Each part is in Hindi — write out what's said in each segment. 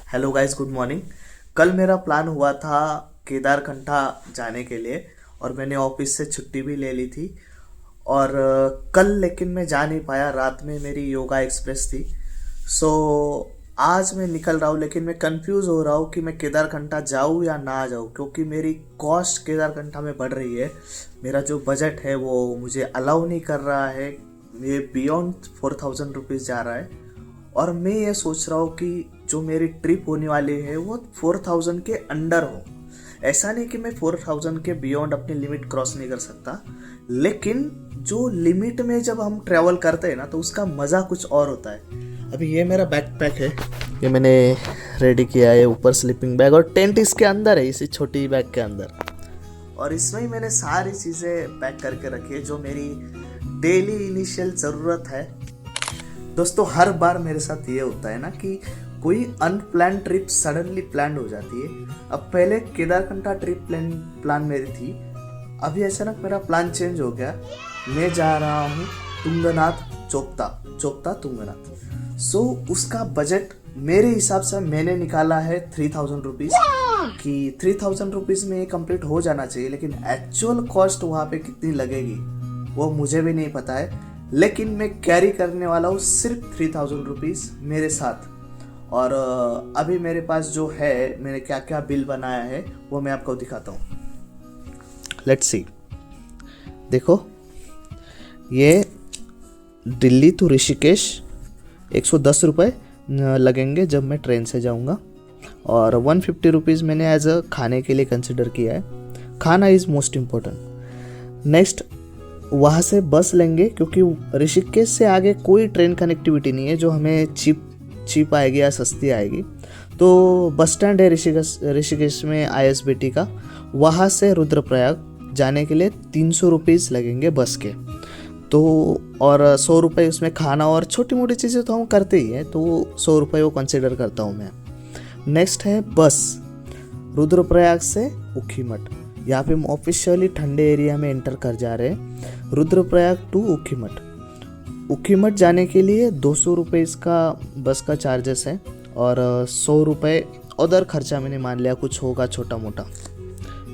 Hello guys, good morning. कल मेरा प्लान हुआ था केदारकंठा जाने के लिए और मैंने ऑफिस से छुट्टी भी ले ली थी। और कल लेकिन मैं जा नहीं पाया, रात में मेरी योगा एक्सप्रेस थी। सो आज मैं निकल रहा हूँ, लेकिन मैं कंफ्यूज हो रहा हूँ कि मैं केदारकंठा जाऊँ या ना जाऊँ, क्योंकि मेरी कॉस्ट केदारकंठा में बढ़ रही है। मेरा जो बजट है वो मुझे अलाउ नहीं कर रहा है। ये बियॉन्ड 4000 रुपीज़ जा रहा है। और मैं ये सोच रहा हूँ कि जो मेरी ट्रिप होने वाली है वो 4000 के अंडर हो। ऐसा नहीं कि मैं 4000 के बियॉन्ड अपनी लिमिट क्रॉस नहीं कर सकता, लेकिन जो लिमिट में जब हम ट्रैवल करते हैं ना तो उसका मज़ा कुछ और होता है। अभी ये मेरा बैकपैक है, ये मैंने रेडी किया है। ऊपर स्लीपिंग बैग और टेंट इसके अंदर है, इसी छोटी बैग के अंदर। और इसमें ही मैंने सारी चीज़ें पैक करके रखी है जो मेरी डेली इनिशियल ज़रूरत है। दोस्तों, हर बार मेरे साथ ये होता है ना कि कोई अनप्लान ट्रिप सडनली प्लान हो जाती है। अब पहले केदारकंठा ट्रिप प्लान मेरी थी, अभी अचानक मेरा प्लान चेंज हो गया। मैं जा रहा हूँ तुंगनाथ, चोपता चोपता तुंगनाथ। सो उसका बजट मेरे हिसाब से मैंने निकाला है 3000 रुपीज़, कि 3000 रुपीज़ में ये कंप्लीट हो जाना चाहिए। लेकिन एक्चुअल कॉस्ट वहाँ पे कितनी लगेगी वो मुझे भी नहीं पता है। लेकिन मैं कैरी करने वाला हूँ सिर्फ 3000 रुपीज़ मेरे साथ। और अभी मेरे पास जो है, मैंने क्या क्या बिल बनाया है वो मैं आपको दिखाता हूँ। Let's see. देखो, ये दिल्ली टू ऋषिकेश 110 रुपये लगेंगे जब मैं ट्रेन से जाऊँगा। और 150 रुपीज़ मैंने एज अ खाने के लिए कंसिडर किया है। खाना इज़ मोस्ट इम्पोर्टेंट। नेक्स्ट, वहाँ से बस लेंगे, क्योंकि ऋषिकेश से आगे कोई ट्रेन कनेक्टिविटी नहीं है जो हमें चीप आएगी या सस्ती आएगी। तो बस स्टैंड है ऋषिकेश में ISBT का, वहाँ से रुद्रप्रयाग जाने के लिए 300 रुपीज़ लगेंगे बस के। तो और 100 रुपये उसमें खाना और छोटी मोटी चीज़ें तो हम करते ही हैं, तो 100 रुपये वो कंसिडर करता हूँ मैं। नेक्स्ट है बस रुद्रप्रयाग से ऊखीमठ। यहाँ पे हम ऑफिशियली ठंडे एरिया में एंटर कर जा रहे हैं। रुद्रप्रयाग टू ऊखीमठ। ऊखीमठ जाने के लिए 200 रुपये इसका बस का चार्जेस है, और 100 रुपये उधर खर्चा मैंने मान लिया कुछ होगा छोटा मोटा।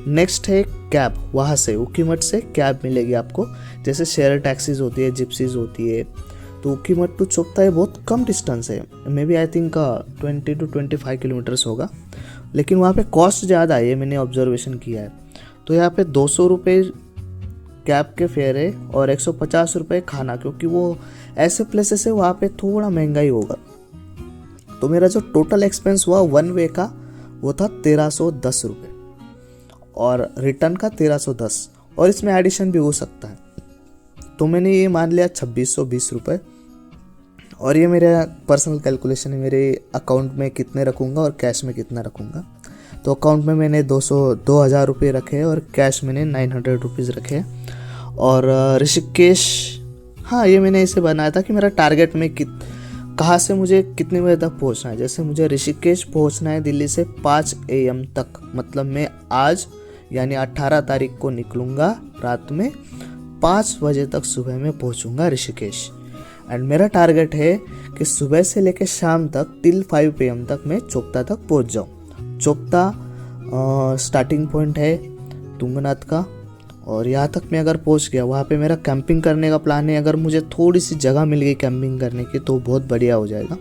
नेक्स्ट है कैब। वहाँ से ऊखीमठ से कैब मिलेगी आपको, जैसे शेयर टैक्सीज होती है, जिप्सीज होती है। तो ऊखीमठ टू चोपता है बहुत कम डिस्टेंस है, maybe I think 20 to 25 kilometres होगा। लेकिन वहाँ पे कॉस्ट ज़्यादा है, ये मैंने ऑब्जर्वेशन किया है। तो यहाँ पे 200 रुपये कैब के फेयर है और 150 रुपये खाना, क्योंकि वो ऐसे प्लेसेस है वहाँ पे थोड़ा महंगा ही होगा। तो मेरा जो टोटल एक्सपेंस हुआ वन वे का वो था 1310 रुपये, और रिटर्न का 1310, और इसमें एडिशन भी हो सकता है। तो मैंने ये मान लिया 2620 रुपये। और ये मेरा पर्सनल कैलकुलेशन है, मेरे अकाउंट में कितने रखूँगा और कैश में कितना रखूँगा। तो अकाउंट में मैंने 2000 रुपये रखे हैं और कैश मैंने 900 रुपीज़ रखे हैं। और ऋषिकेश, हाँ, ये मैंने इसे बनाया था कि मेरा टारगेट में कहाँ से मुझे कितने बजे तक पहुँचना है। जैसे मुझे ऋषिकेश पहुँचना है दिल्ली से 5 AM तक, मतलब मैं आज यानी 18 तारीख को निकलूँगा रात में 5 बजे तक सुबह में पहुँचूँगा ऋषिकेश। एंड मेरा टारगेट है कि सुबह से लेकर शाम तक टिल 5 PM तक मैं चोपता तक पहुँच जाऊँ। चोपता स्टार्टिंग पॉइंट है तुंगनाथ का, और यहाँ तक मैं अगर पहुँच गया, वहाँ पे मेरा कैंपिंग करने का प्लान है। अगर मुझे थोड़ी सी जगह मिल गई कैंपिंग करने की तो बहुत बढ़िया हो जाएगा।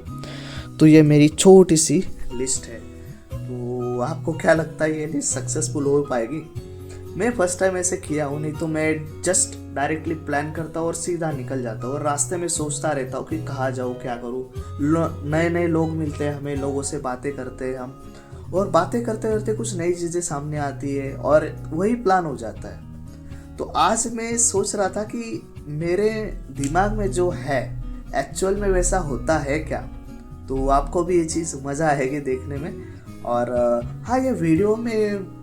तो ये मेरी छोटी सी लिस्ट है। तो आपको क्या लगता है ये लिस्ट सक्सेसफुल हो पाएगी? मैं फर्स्ट टाइम ऐसे किया हूँ, नहीं तो मैं जस्ट डायरेक्टली प्लान करता हूँ और सीधा निकल जाता हूँ, और रास्ते में सोचता रहता हूँ कि कहाँ जाऊँ, क्या करूँ। नए नए लोग मिलते हैं हमें, लोगों से बातें करते हैं हम, और बातें करते करते कुछ नई चीज़ें सामने आती है और वही प्लान हो जाता है। तो आज मैं सोच रहा था कि मेरे दिमाग में जो है एक्चुअल में वैसा होता है क्या। तो आपको भी ये चीज़ मज़ा आएगी देखने में। और हाँ, ये वीडियो में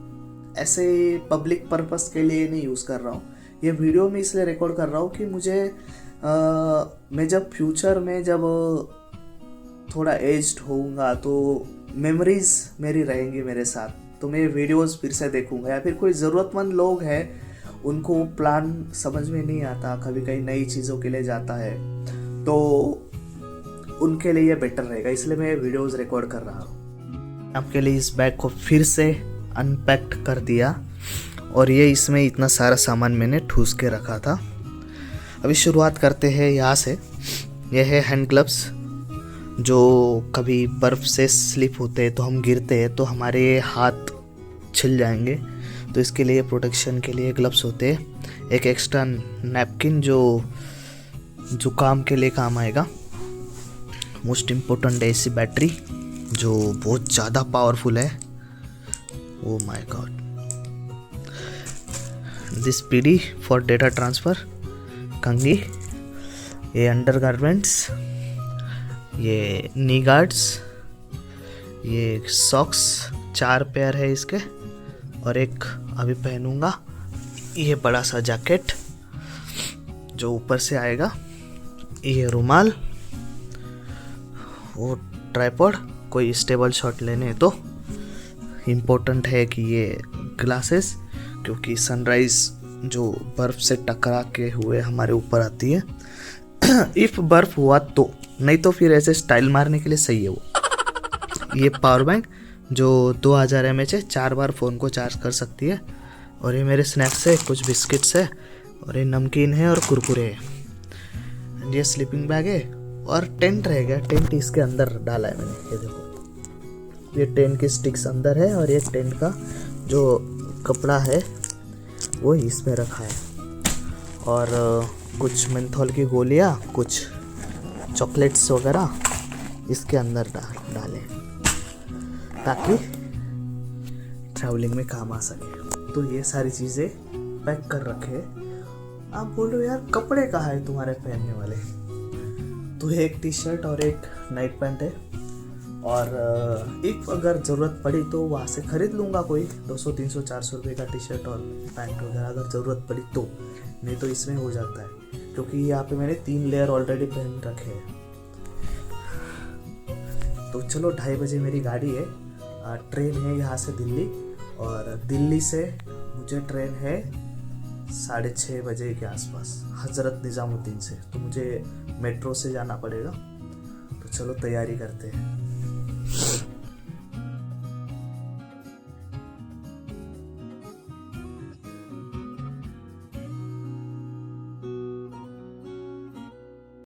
ऐसे पब्लिक पर्पस के लिए नहीं यूज़ कर रहा हूँ। ये वीडियो में इसलिए रिकॉर्ड कर रहा हूँ कि मुझे मैं जब फ्यूचर में जब थोड़ा एज्ड होऊंगा तो मेमोरीज मेरी रहेंगी मेरे साथ। तो मैं वीडियोस फिर से देखूंगा, या फिर कोई ज़रूरतमंद लोग हैं उनको प्लान समझ में नहीं आता, कभी कहीं नई चीज़ों के लिए जाता है, तो उनके लिए बेटर रहेगा, इसलिए मैं वीडियोस रिकॉर्ड कर रहा हूँ। आपके लिए इस बैग को फिर से अनपैक्ड कर दिया और ये इसमें इतना सारा सामान मैंने ठूस के रखा था। अभी शुरुआत करते हैं यहाँ से। यह है हैंड ग्लव्स, जो कभी बर्फ़ से स्लिप होते हैं तो हम गिरते हैं तो हमारे हाथ छिल जाएंगे, तो इसके लिए प्रोटेक्शन के लिए ग्लव्स होते हैं। एक एक्स्ट्रा नैपकिन जो जुकाम के लिए काम आएगा। मोस्ट इम्पोर्टेंट है एसी बैटरी जो बहुत ज़्यादा पावरफुल है। Oh my God. This PD for data transfer, कंघी, ये अंडरगारमेंट्स, ये नी गार्ड्स, ये सॉक्स 4 पेयर है इसके और एक अभी पहनूंगा। ये बड़ा सा जैकेट जो ऊपर से आएगा, ये रुमाल, वो ट्राइपॉड कोई स्टेबल शॉट लेने तो इम्पोर्टेंट है कि ये ग्लासेस, क्योंकि सनराइज जो बर्फ़ से टकरा के हुए हमारे ऊपर आती है। इफ़ बर्फ़ हुआ तो, नहीं तो फिर ऐसे स्टाइल मारने के लिए सही है वो। ये पावर बैंक जो 2000 mAh है, 4 बार फ़ोन को चार्ज कर सकती है। और ये मेरे स्नैक्स है, कुछ बिस्किट्स है और ये नमकीन है और कुरकुरे है। ये स्लीपिंग बैग है और टेंट रह गया। टेंट इसके अंदर डाला है मैंने, ये देखो, ये टेंट की स्टिक्स अंदर है और ये टेंट का जो कपड़ा है वो इसमें रखा है। और कुछ मेंथोल की गोलियाँ, कुछ चॉकलेट्स वगैरह इसके अंदर डालें ताकि ट्रैवलिंग में काम आ सके। तो ये सारी चीज़ें पैक कर रखे। आप बोलो यार कपड़े कहाँ है तुम्हारे पहनने वाले? तो एक टी शर्ट और एक नाइट पैंट है और एक अगर ज़रूरत पड़ी तो वहाँ से ख़रीद लूँगा कोई 200 300 400 रुपये का टी शर्ट और पैंट वगैरह अगर ज़रूरत पड़ी तो, नहीं तो इसमें हो जाता है क्योंकि यहाँ पे मैंने 3 लेयर ऑलरेडी पहन रखे हैं। तो चलो 2:30 बजे मेरी गाड़ी है, ट्रेन है यहाँ से दिल्ली, और दिल्ली से मुझे ट्रेन है 6:30 बजे के आसपास हज़रत निज़ामुद्दीन से। तो मुझे मेट्रो से जाना पड़ेगा। तो चलो तैयारी करते हैं।